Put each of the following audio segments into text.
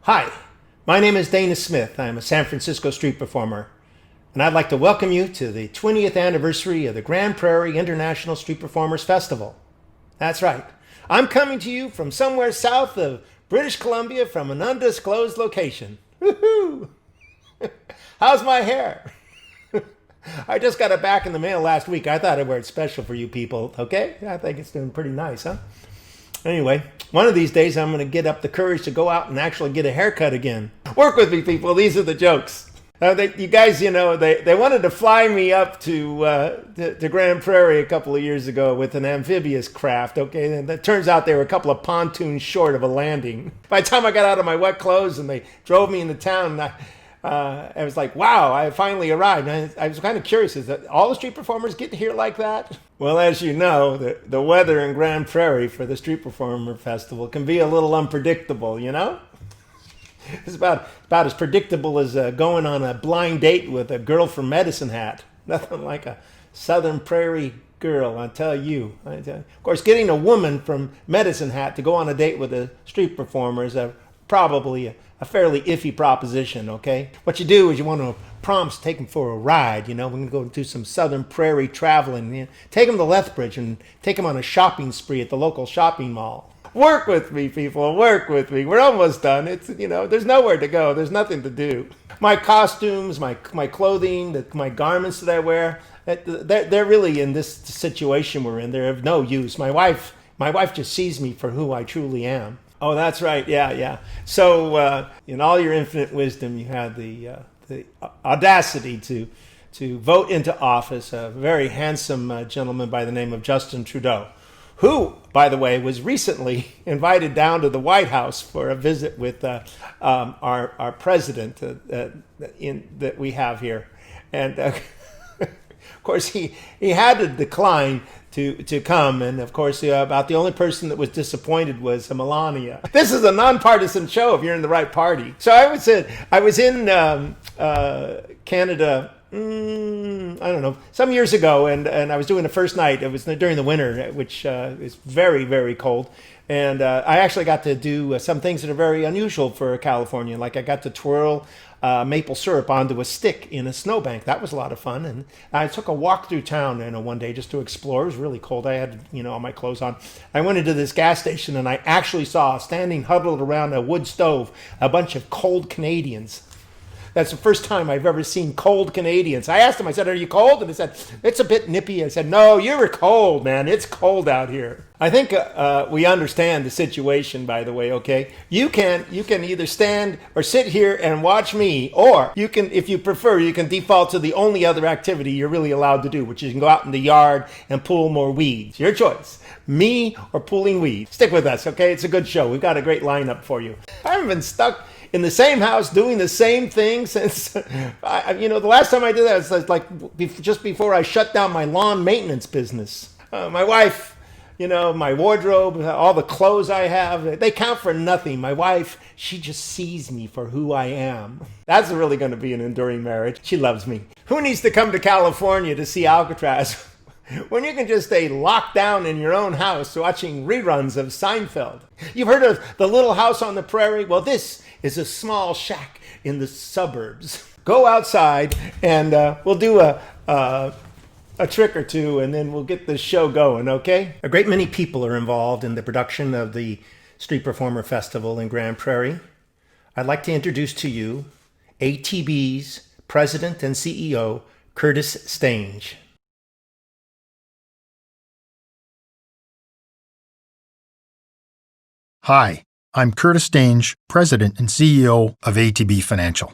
Hi, my name is Dana Smith. I'm a San Francisco street performer, and I'd like to welcome you to the 20th anniversary of the Grande Prairie International Street Performers Festival. That's right. I'm coming to you from somewhere south of British Columbia from an undisclosed location. Woohoo! How's my hair? I just got it back in the mail last week. I thought I'd wear it special for you people, okay? I think it's doing pretty nice, huh? Anyway, one of these days I'm going to get up the courage to go out and actually get a haircut again. Work with me, people. These are the jokes. You guys, they wanted to fly me up to Grande Prairie a couple of years ago with an amphibious craft, okay? And it turns out they were a couple of pontoons short of a landing. By the time I got out of my wet clothes and they drove me into town, I was like, wow, I finally arrived. And I was kind of curious, is that all the street performers get here like that? Well, as you know, the weather in Grande Prairie for the Street Performer Festival can be a little unpredictable, you know? It's about as predictable as going on a blind date with a girl from Medicine Hat. Nothing like a Southern Prairie girl, I tell you. Of course, getting a woman from Medicine Hat to go on a date with a street performer is probably a fairly iffy proposition, okay? What you do is you want to prompt take them for a ride, We're going to go do some Southern Prairie traveling. Take them to Lethbridge and take them on a shopping spree at the local shopping mall. Work with me, people. Work with me. We're almost done. It's, there's nowhere to go. There's nothing to do. My costumes, my clothing, my garments that I wear, they're really in this situation we're in. They're of no use. My wife just sees me for who I truly am. Oh, that's right. Yeah. So, in all your infinite wisdom, you had the audacity to vote into office a very handsome gentleman by the name of Justin Trudeau, who, by the way, was recently invited down to the White House for a visit with our president that we have here. And of course, he had to decline to come, and of course, about the only person that was disappointed was Melania. This is a nonpartisan show if you're in the right party. So I was in Canada. I don't know, some years ago, and I was doing the first night. It was during the winter, which is very, very cold. And I actually got to do some things that are very unusual for a Californian. Like I got to twirl maple syrup onto a stick in a snowbank. That was a lot of fun. And I took a walk through town, one day just to explore. It was really cold. I had, all my clothes on. I went into this gas station and I actually saw, standing huddled around a wood stove, a bunch of cold Canadians. That's the first time I've ever seen cold Canadians. I asked them, I said, "Are you cold?" And they said, "It's a bit nippy." I said, "No, you're cold, man. It's cold out here." I think we understand the situation, by the way, okay? You can either stand or sit here and watch me, or you can, if you prefer, you can default to the only other activity you're really allowed to do, which is you can go out in the yard and pull more weeds. Your choice. Me or pulling weeds. Stick with us, okay? It's a good show. We've got a great lineup for you. I haven't been stuck in the same house doing the same thing since, the last time I did that was like just before I shut down my lawn maintenance business. My wife, my wardrobe, all the clothes I have, they count for nothing. My wife, she just sees me for who I am. That's really going to be an enduring marriage. She loves me. Who needs to come to California to see Alcatraz when you can just stay locked down in your own house watching reruns of Seinfeld? You've heard of the Little House on the Prairie? Well, this is a small shack in the suburbs. Go outside and we'll do a trick or two, and then we'll get this show going, okay? A great many people are involved in the production of the Street Performer Festival in Grande Prairie. I'd like to introduce to you ATB's President and CEO, Curtis Stange. Hi, I'm Curtis Stange, President and CEO of ATB Financial.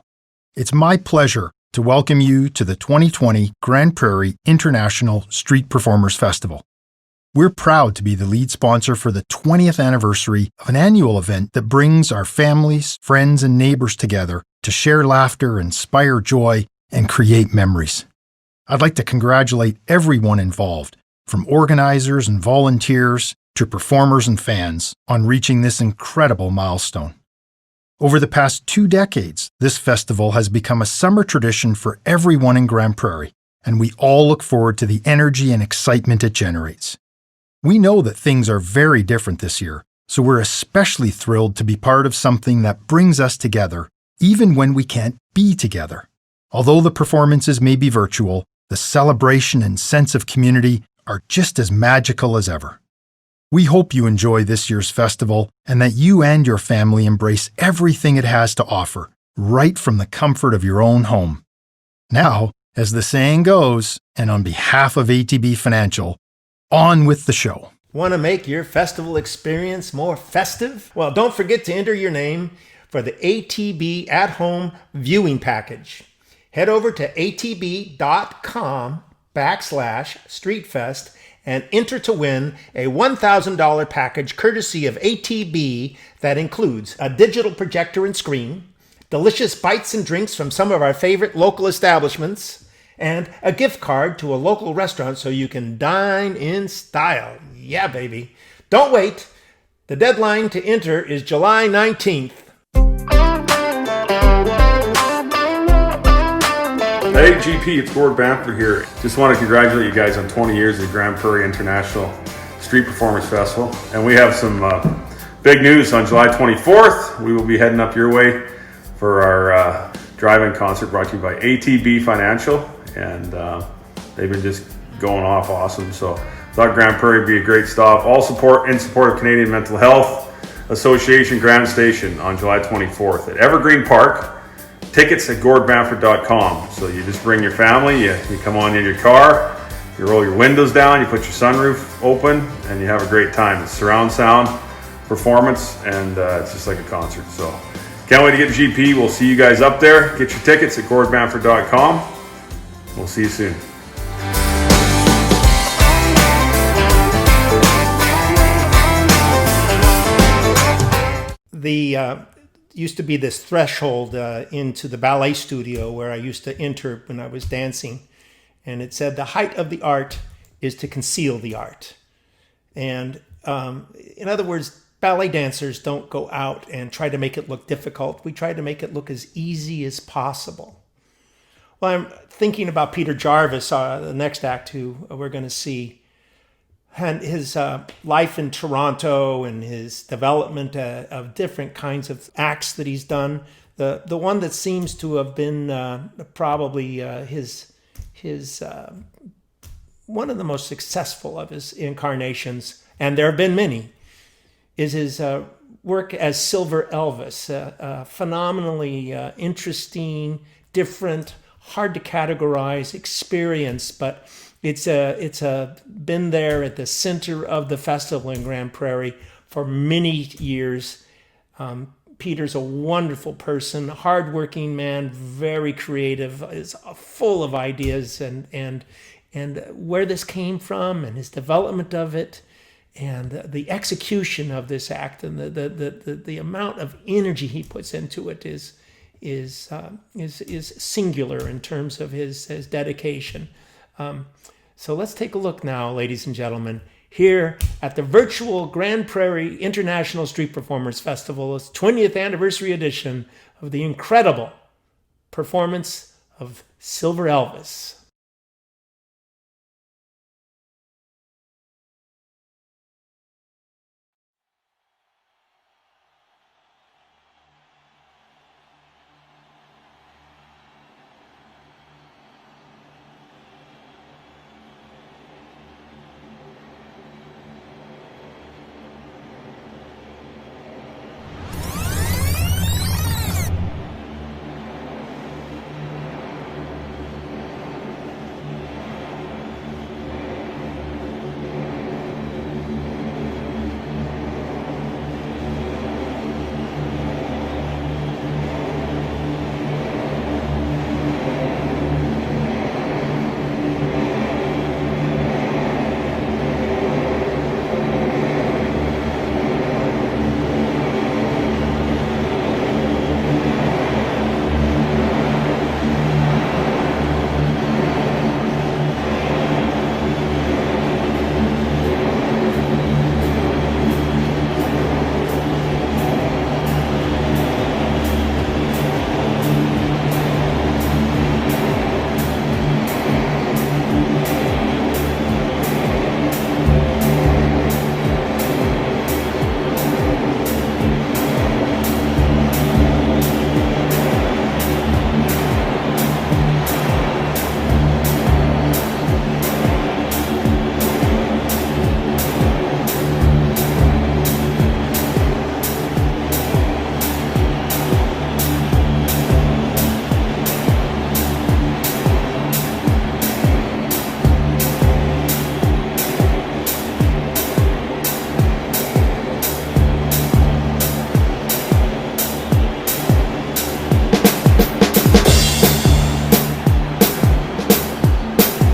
It's my pleasure to welcome you to the 2020 Grande Prairie International Street Performers Festival. We're proud to be the lead sponsor for the 20th anniversary of an annual event that brings our families, friends, and neighbors together to share laughter, inspire joy, and create memories. I'd like to congratulate everyone involved, from organizers and volunteers to performers and fans, on reaching this incredible milestone. Over the past 2 decades, this festival has become a summer tradition for everyone in Grande Prairie, and we all look forward to the energy and excitement it generates. We know that things are very different this year, so we're especially thrilled to be part of something that brings us together, even when we can't be together. Although the performances may be virtual, the celebration and sense of community are just as magical as ever. We hope you enjoy this year's festival and that you and your family embrace everything it has to offer, right from the comfort of your own home. Now, as the saying goes, and on behalf of ATB Financial, on with the show. Want to make your festival experience more festive? Well, don't forget to enter your name for the ATB At Home Viewing Package. Head over to atb.com/streetfest and enter to win a $1,000 package courtesy of ATB that includes a digital projector and screen, delicious bites and drinks from some of our favorite local establishments, and a gift card to a local restaurant so you can dine in style. Yeah, baby. Don't wait. The deadline to enter is July 19th. Hey GP, it's Gord Bamford here. Just want to congratulate you guys on 20 years of the Grande Prairie International Street Performers Festival. And we have some big news on July 24th. We will be heading up your way for our drive-in concert brought to you by ATB Financial. And they've been just going off awesome. So I thought Grande Prairie would be a great stop. All support in support of Canadian Mental Health Association Grand Station on July 24th at Evergreen Park. Tickets at gordbamford.com. So you just bring your family, you come on in your car, you roll your windows down, you put your sunroof open, and you have a great time. It's surround sound performance, and it's just like a concert. So can't wait to get GP. We'll see you guys up there. Get your tickets at gordbamford.com. We'll see you soon. Used to be this threshold into the ballet studio where I used to enter when I was dancing. And it said the height of the art is to conceal the art. And in other words, ballet dancers don't go out and try to make it look difficult. We try to make it look as easy as possible. Well, I'm thinking about Peter Jarvis, the next act who we're going to see. And his life in Toronto and his development of different kinds of acts that he's done. The one that seems to have been probably his one of the most successful of his incarnations, and there have been many, is his work as Silver Elvis, phenomenally interesting, different, hard to categorize experience, but it's been there at the center of the festival in Grande Prairie for many years. Peter's a wonderful person, hardworking man, very creative, is full of ideas and where this came from and his development of it and the execution of this act and the amount of energy he puts into it is singular in terms of his dedication. So let's take a look now, ladies and gentlemen, here at the virtual Grande Prairie International Street Performers Festival's 20th anniversary edition of the incredible performance of Silver Elvis.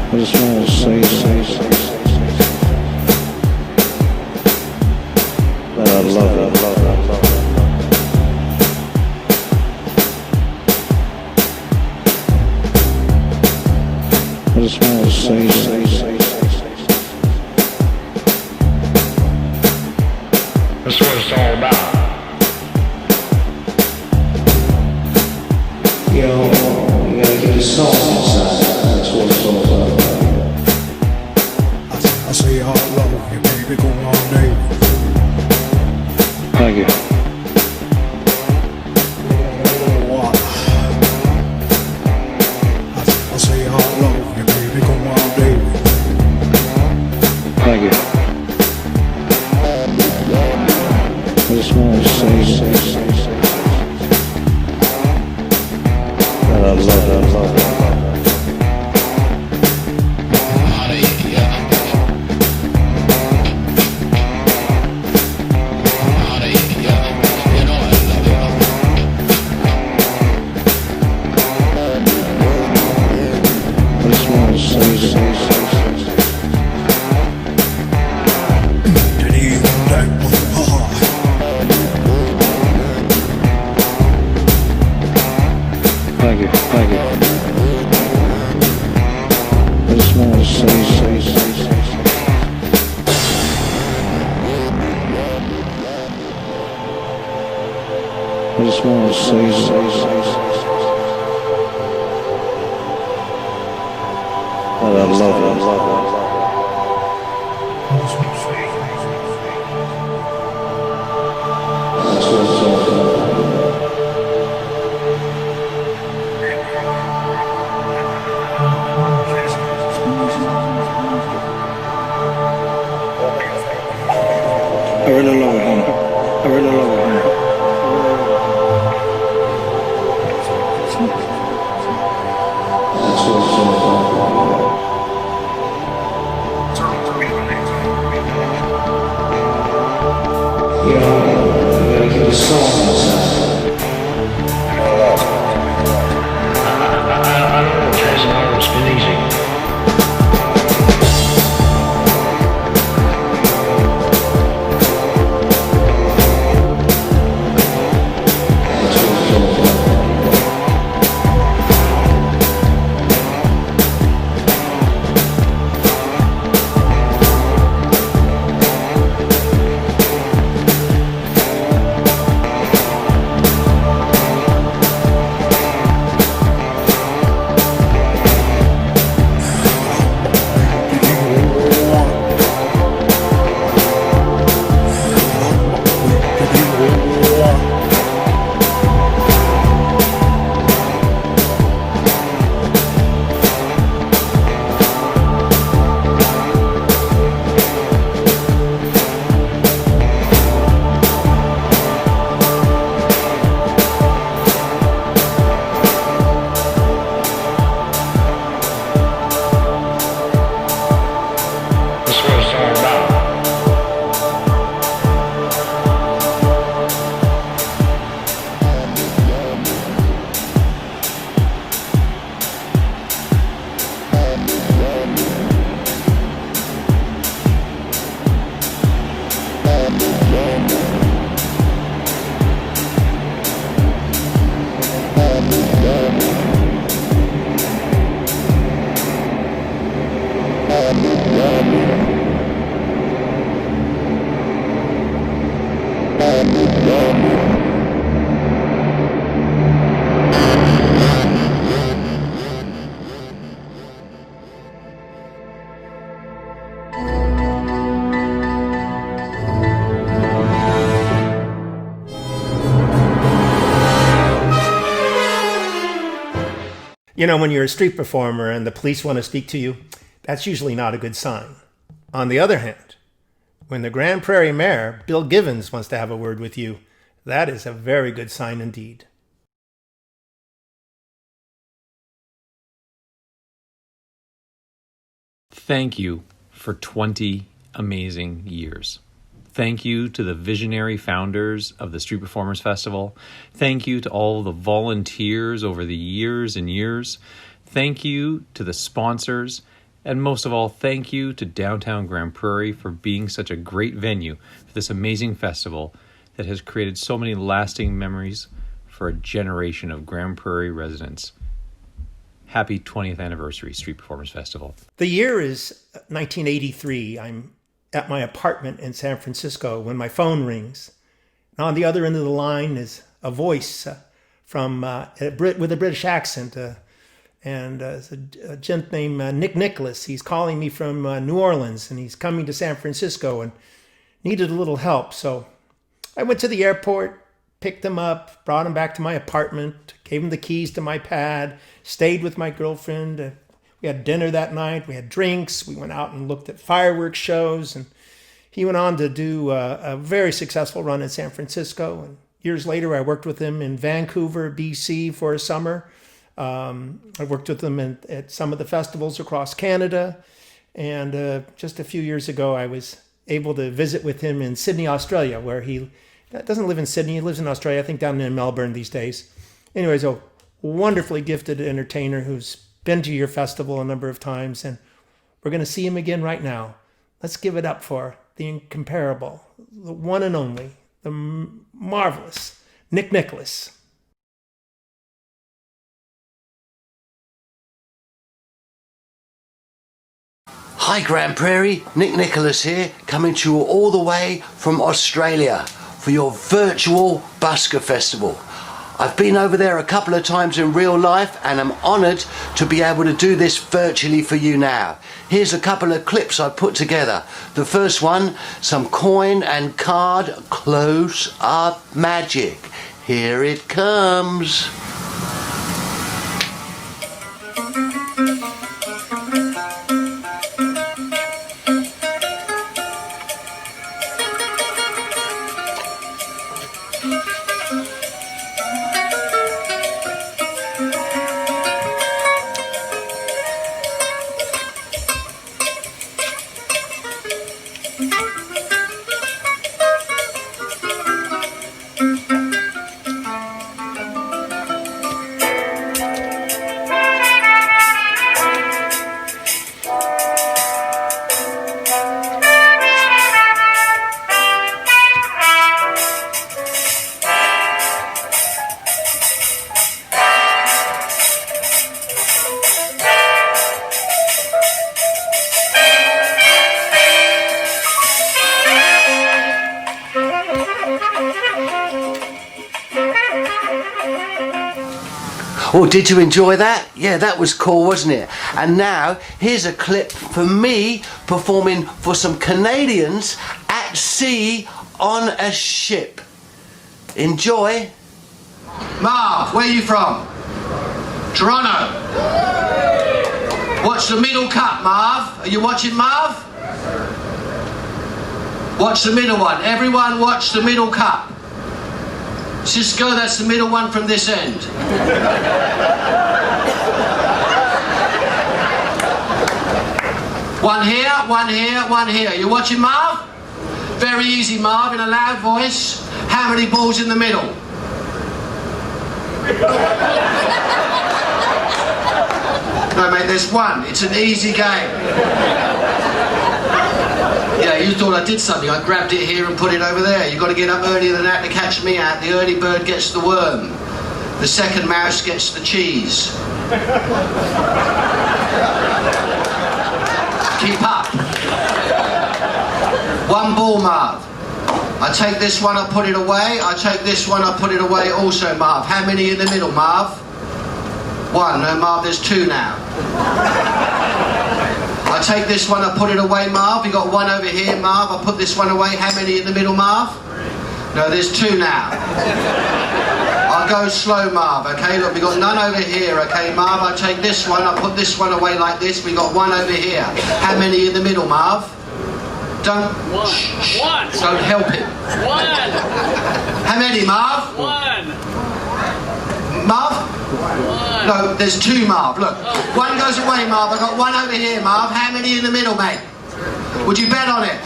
I just want to say that I love you. I just want to say that's what it's all about. You know, you gotta get the song inside. That's what it's all about. I say I love you, baby, go on, baby. Thank you. I say I love you, baby, go on, baby. Thank you. I just want to say that I love you. Thank you, thank you. I just want to say. I just want to say that I love you. That's what it's all about. I really love it, honey. I really love it. You know, when you're a street performer and the police want to speak to you, that's usually not a good sign. On the other hand, when the Grande Prairie Mayor, Bill Givens, wants to have a word with you, that is a very good sign indeed. Thank you for 20 amazing years. Thank you to the visionary founders of the Street Performers Festival. Thank you to all the volunteers over the years and years. Thank you to the sponsors. And most of all, thank you to Downtown Grande Prairie for being such a great venue for this amazing festival that has created so many lasting memories for a generation of Grande Prairie residents. Happy 20th anniversary, Street Performers Festival. The year is 1983. I'm at my apartment in San Francisco when my phone rings. And on the other end of the line is a voice with a British accent, and it's a gent named Nick Nicholas. He's calling me from New Orleans, and he's coming to San Francisco and needed a little help. So I went to the airport, picked him up, brought him back to my apartment, gave him the keys to my pad, stayed with my girlfriend. We had dinner that night. We had drinks. We went out and looked at fireworks shows. And he went on to do a very successful run in San Francisco. And years later, I worked with him in Vancouver, BC for a summer. I worked with him at some of the festivals across Canada. And just a few years ago, I was able to visit with him in Sydney, Australia, where he doesn't live in Sydney. He lives in Australia, I think down in Melbourne these days. Anyways, a wonderfully gifted entertainer who's been to your festival a number of times, and we're going to see him again right now. Let's give it up for the incomparable, the one and only, the marvelous Nick Nicholas. Hi Grande Prairie, Nick Nicholas here, coming to you all the way from Australia for your virtual Busker Festival. I've been over there a couple of times in real life and I'm honoured to be able to do this virtually for you now. Here's a couple of clips I put together. The first one, some coin and card close-up magic. Here it comes. Oh, did you enjoy that? Yeah, that was cool, wasn't it? And now, here's a clip for me performing for some Canadians at sea on a ship. Enjoy. Marv, where are you from? Toronto. Watch the middle cut, Marv. Are you watching, Marv? Watch the middle one. Everyone watch the middle cut. Cisco, that's the middle one from this end. One here, one here, one here. You watching, Marv? Very easy, Marv, in a loud voice. How many balls in the middle? No, mate, there's one. It's an easy game. Yeah, you thought I did something. I grabbed it here and put it over there. You've got to get up earlier than that to catch me out. The early bird gets the worm. The second mouse gets the cheese. Keep up. One ball, Marv. I take this one, I put it away. I take this one, I put it away also, Marv. How many in the middle, Marv? One. No, Marv, there's two now. I take this one, I put it away, Marv. You got one over here, Marv. I put this one away. How many in the middle, Marv? No, there's two now. I'll go slow, Marv, okay? Look, we got none over here, okay, Marv? I'll take this one, I'll put this one away like this. We got one over here. How many in the middle, Marv? Don't... One. Don't help him. One. How many, Marv? One. Marv? One. No, there's two, Marv. Look, one goes away, Marv. I've got one over here, Marv. How many in the middle, mate? Would you bet on it?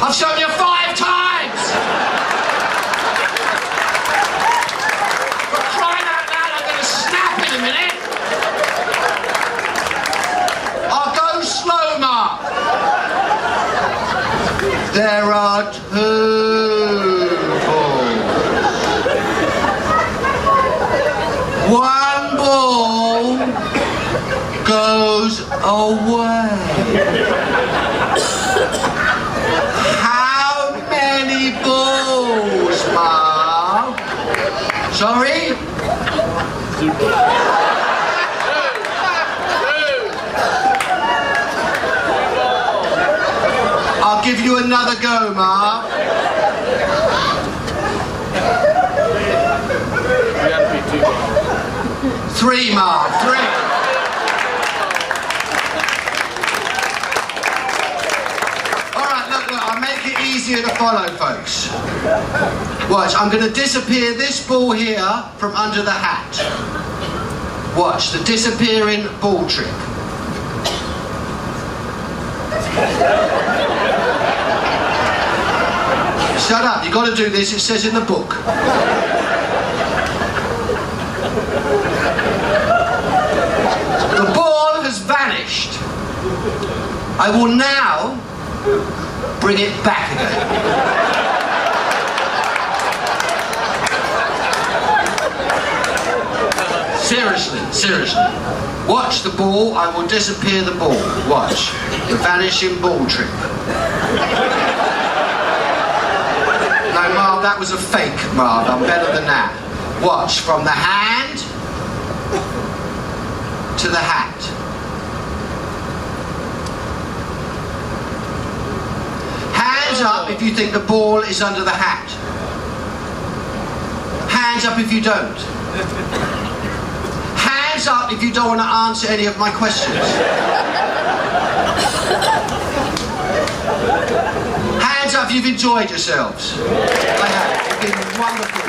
I've shown you 5 times! For crying out loud, I'm going to snap in a minute. I'll go slow, Marv. There are 2 balls. One ball goes away. How many balls, Marv? Sorry? 2. I'll give you another go, Marv. 3, Marv. 3. I'll make it easier to follow, folks. Watch, I'm going to disappear this ball here from under the hat. Watch, the disappearing ball trick. Shut up, you've got to do this, it says in the book. The ball has vanished. I will now bring it back again. Seriously. Watch the ball, I will disappear the ball. Watch. The vanishing ball trick. No, Marv, that was a fake, Marv. I'm better than that. Watch. From the hand to the hat. Hands up if you think the ball is under the hat. Hands up if you don't. Hands up if you don't want to answer any of my questions. Hands up if you've enjoyed yourselves. I have. You've been wonderful.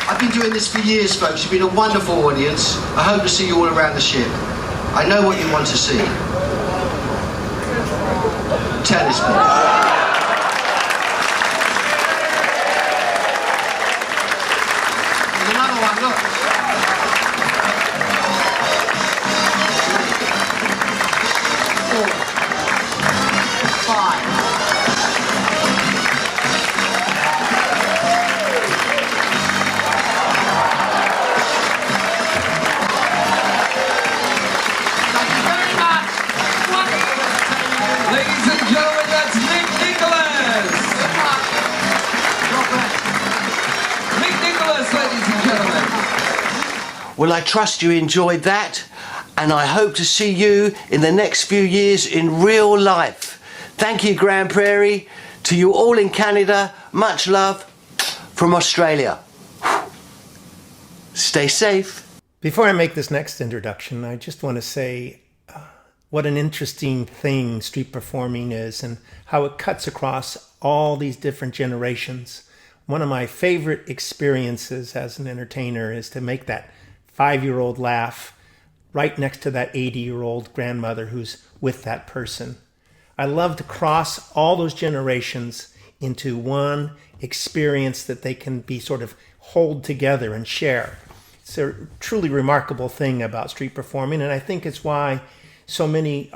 I've been doing this for years, folks. You've been a wonderful audience. I hope to see you all around the ship. I know what you want to see. Tennis balls. There's another one, look. 4, 5. Thank you very much. Wonderful. Ladies and gentlemen, that's Nick Nicholas. Nick Nicholas, ladies and gentlemen. Well, I trust you enjoyed that, and I hope to see you in the next few years in real life. Thank you, Grande Prairie. To you all in Canada, much love from Australia. Stay safe. Before I make this next introduction, I just want to say what an interesting thing street performing is and how it cuts across all these different generations. One of my favorite experiences as an entertainer is to make that 5-year-old laugh right next to that 80-year-old grandmother who's with that person. I love to cross all those generations into one experience that they can be sort of hold together and share. It's a truly remarkable thing about street performing, and I think it's why so many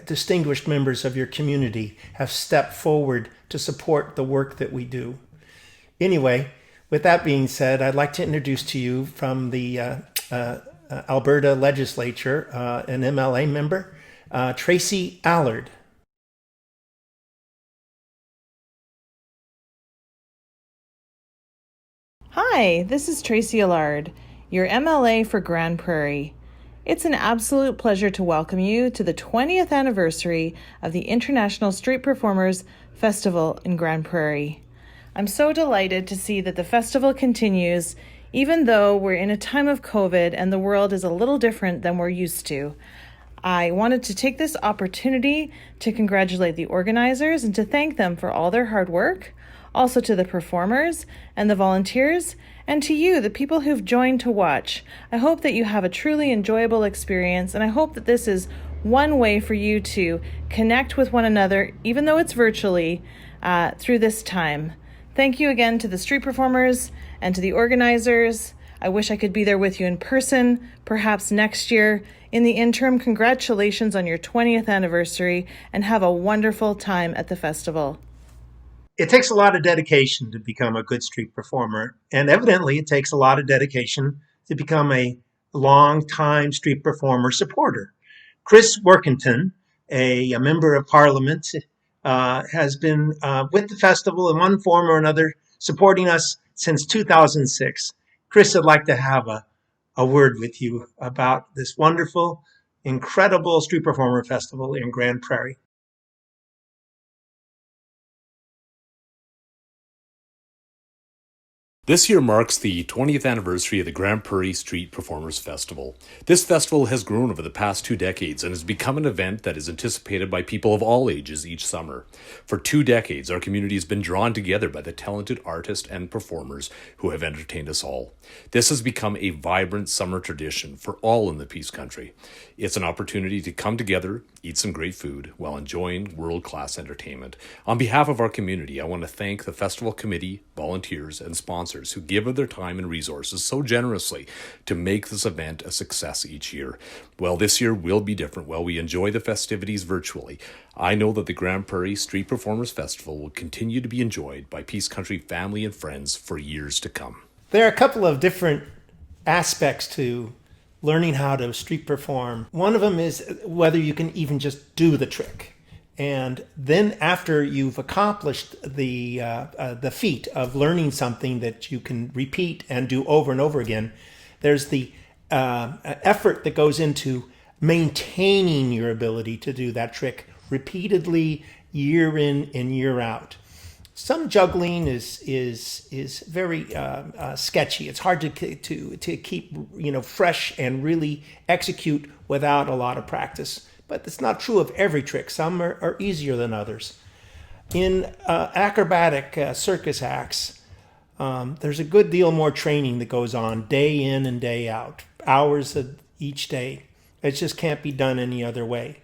distinguished members of your community have stepped forward to support the work that we do. Anyway, with that being said, I'd like to introduce to you from the Alberta Legislature, an MLA member, Tracy Allard. Hi, this is Tracy Allard, your MLA for Grande Prairie. It's an absolute pleasure to welcome you to the 20th anniversary of the International Street Performers Festival in Grande Prairie. I'm so delighted to see that the festival continues, even though we're in a time of COVID and the world is a little different than we're used to. I wanted to take this opportunity to congratulate the organizers and to thank them for all their hard work, also to the performers and the volunteers, and to you, the people who've joined to watch. I hope that you have a truly enjoyable experience, and I hope that this is one way for you to connect with one another, even though it's virtually, through this time. Thank you again to the street performers and to the organizers. I wish I could be there with you in person, perhaps next year. In the interim, congratulations on your 20th anniversary and have a wonderful time at the festival. It takes a lot of dedication to become a good street performer, and evidently it takes a lot of dedication to become a long-time street performer supporter. Chris Workington, a member of Parliament, has been with the festival in one form or another, supporting us since 2006. Chris, I'd like to have a word with you about this wonderful, incredible street performer festival in Grande Prairie. This year marks the 20th anniversary of the Grande Prairie Street Performers Festival. This festival has grown over the past 2 decades and has become an event that is anticipated by people of all ages each summer. For 2 decades, our community has been drawn together by the talented artists and performers who have entertained us all. This has become a vibrant summer tradition for all in the Peace Country. It's an opportunity to come together, eat some great food, while enjoying world-class entertainment. On behalf of our community, I want to thank the festival committee, volunteers, and sponsors who give of their time and resources so generously to make this event a success each year. Well, this year will be different. While we enjoy the festivities virtually, I know that the Grande Prairie Street Performers Festival will continue to be enjoyed by Peace Country family and friends for years to come. There are a couple of different aspects to learning how to street perform. One of them is whether you can even just do the trick. And then after you've accomplished the feat of learning something that you can repeat and do over and over again, there's the effort that goes into maintaining your ability to do that trick repeatedly, year in and year out. Some juggling is very sketchy. It's hard to keep fresh and really execute without a lot of practice. But it's not true of every trick. Some are easier than others. In acrobatic circus acts, there's a good deal more training that goes on day in and day out, hours of each day. It just can't be done any other way.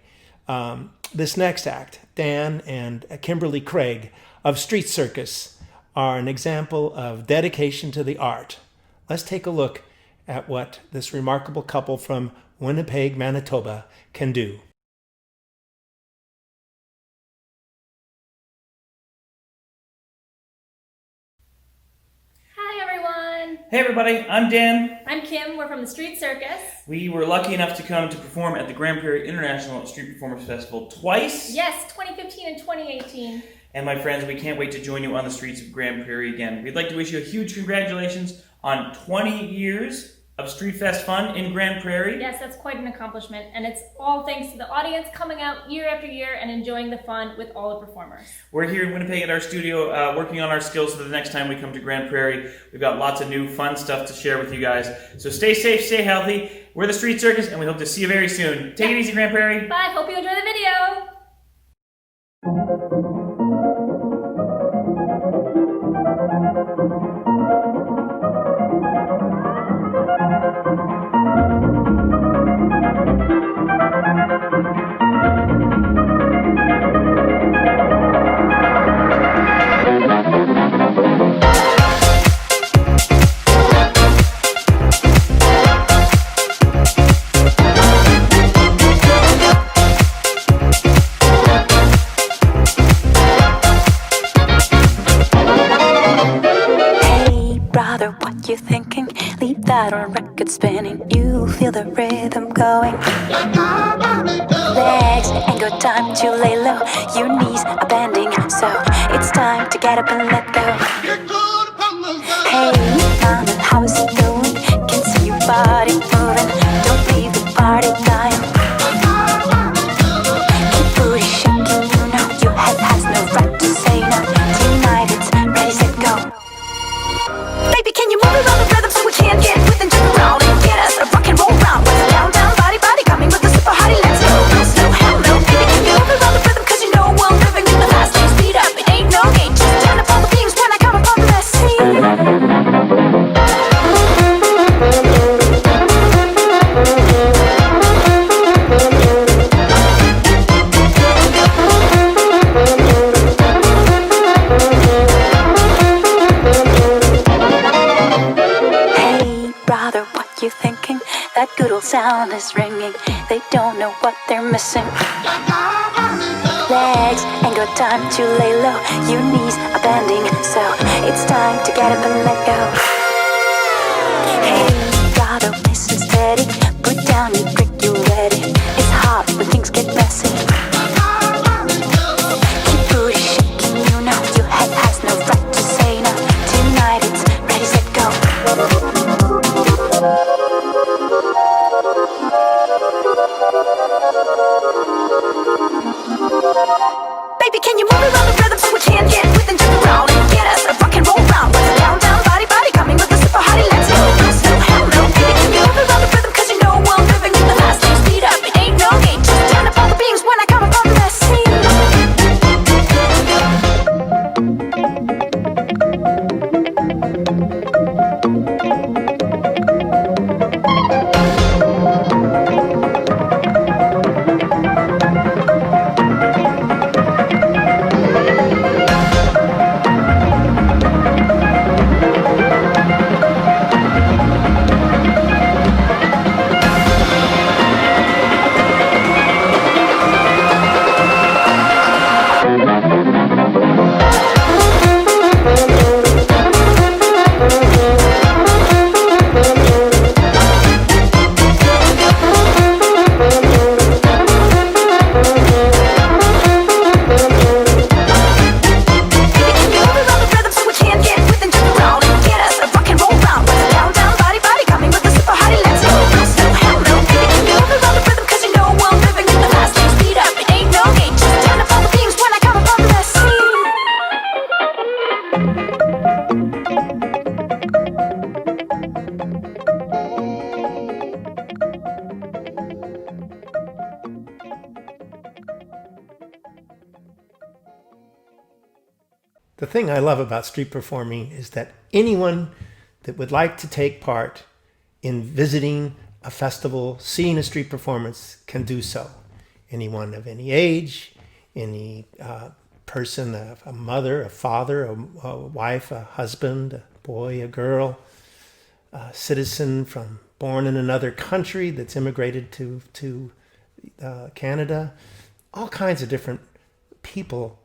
This next act, Dan and Kimberly Craig of Street Circus, are an example of dedication to the art. Let's take a look at what this remarkable couple from Winnipeg, Manitoba can do. Hey everybody, I'm Dan. I'm Kim, we're from the Street Circus. We were lucky enough to come to perform at the Grande Prairie International Street Performers Festival twice. Yes, 2015 and 2018. And my friends, we can't wait to join you on the streets of Grande Prairie again. We'd like to wish you a huge congratulations on 20 years of Street Fest fun in Grande Prairie. Yes, that's quite an accomplishment, and it's all thanks to the audience coming out year after year and enjoying the fun with all the performers. We're here in Winnipeg at our studio working on our skills so the next time we come to Grande Prairie, we've got lots of new fun stuff to share with you guys. So stay safe, stay healthy. We're the Street Circus, and we hope to see you very soon. Take it easy, Grande Prairie. Bye, hope you enjoy the video. Record spinning, you feel the rhythm going. Legs ain't got time to lay low. Your knees are bending, so it's time to get up and let go. Hey, mama, how is it going? Can see your body moving. Don't leave the party dying. Keep booty shaking, you know your head has no right to say no. Tonight it's ready, set, go. phone is ringing. They don't know what they're missing. Legs ain't got time to lay low. Your knees are bending, so it's time to get up and let go. Hey, gotta listen steady. Put down your drink, you ready. It's hot when things get messy. Keep booty shaking, you know your head has no right to say no. Tonight it's ready, set, go. Baby, can you move around the rhythm so we can get with and jump around and get us a rock and roll round? What's it down, down, body, body, coming with a super hottie, let's go. No, so hell no. Baby, can you move around the rhythm, cause you know I'm living in the fast lane, speed up, it ain't no gate. Just turn up all the beams when I come up on the scene. The thing I love about street performing is that anyone that would like to take part in visiting a festival, seeing a street performance, can do so. Anyone of any age, any person, a mother, a father, a wife, a husband, a boy, a girl, a citizen born in another country that's immigrated to Canada. All kinds of different people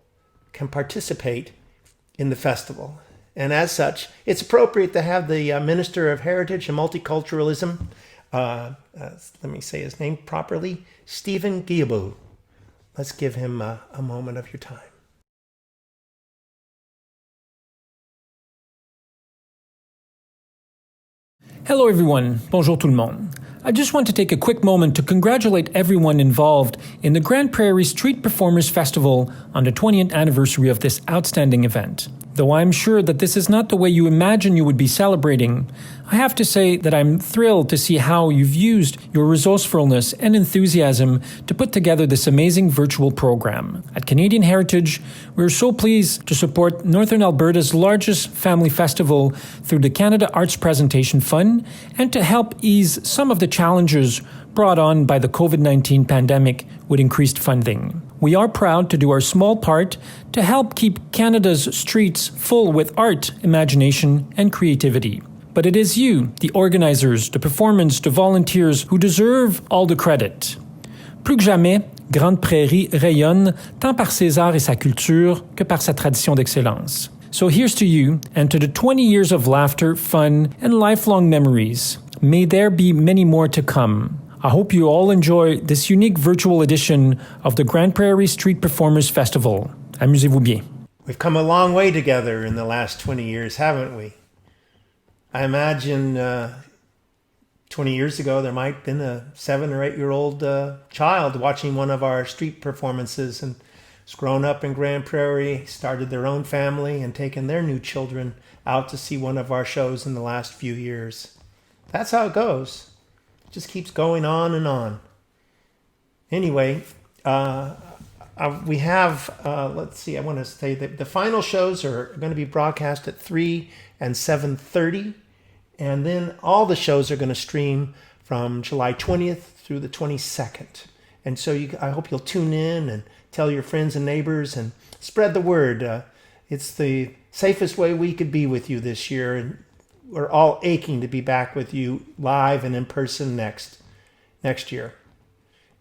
can participate in the festival. And as such, it's appropriate to have the Minister of Heritage and Multiculturalism, let me say his name properly, Stephen Guilbeault. Let's give him a moment of your time. Hello everyone, bonjour tout le monde. I just want to take a quick moment to congratulate everyone involved in the Grande Prairie Street Performers Festival on the 20th anniversary of this outstanding event. Though I'm sure that this is not the way you imagine you would be celebrating, I have to say that I'm thrilled to see how you've used your resourcefulness and enthusiasm to put together this amazing virtual program. At Canadian Heritage, we're so pleased to support Northern Alberta's largest family festival through the Canada Arts Presentation Fund and to help ease some of the challenges brought on by the COVID-19 pandemic with increased funding. We are proud to do our small part to help keep Canada's streets full with art, imagination, and creativity. But it is you, the organizers, the performers, the volunteers, who deserve all the credit. Plus que jamais, Grande Prairie rayonne tant par ses arts et sa culture que par sa tradition d'excellence. So here's to you and to the 20 years of laughter, fun, and lifelong memories. May there be many more to come. I hope you all enjoy this unique virtual edition of the Grande Prairie Street Performers Festival. Amusez-vous bien. We've come a long way together in the last 20 years, haven't we? I imagine 20 years ago there might have been a 7 or 8 year old child watching one of our street performances and has grown up in Grande Prairie, started their own family, and taken their new children out to see one of our shows in the last few years. That's how it goes. It just keeps going on and on. Anyway, we have, let's see, I want to say that the final shows are going to be broadcast at 3 and 7:30. And then all the shows are going to stream from July 20th through the 22nd. And so I hope you'll tune in and tell your friends and neighbors and spread the word. It's the safest way we could be with you this year. And we're all aching to be back with you live and in person next. next year.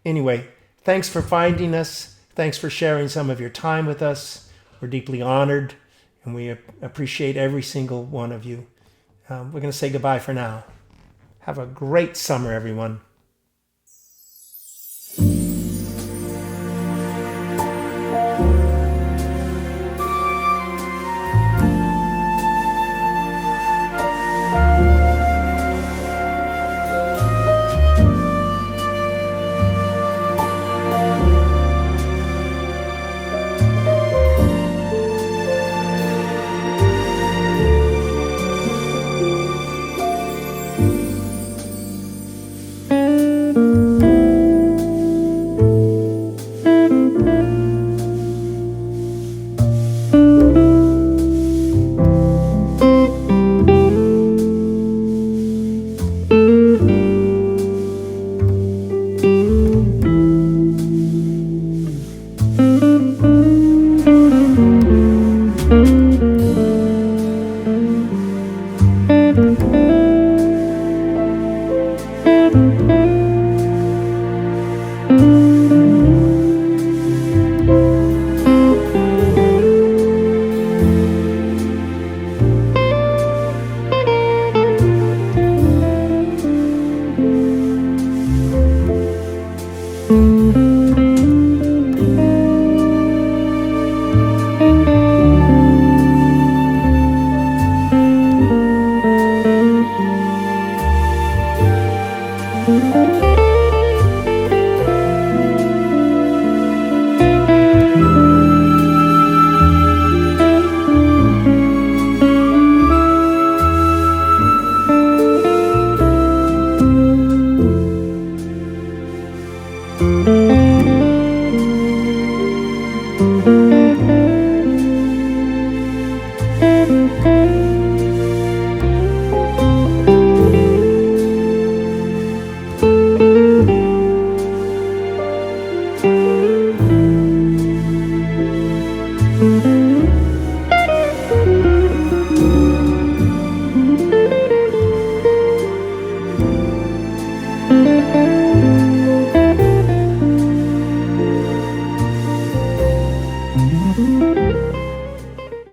Anyway, thanks for finding us. Thanks for sharing some of your time with us. We're deeply honored, and we appreciate every single one of you. We're going to say goodbye for now. Have a great summer, everyone. Thank you.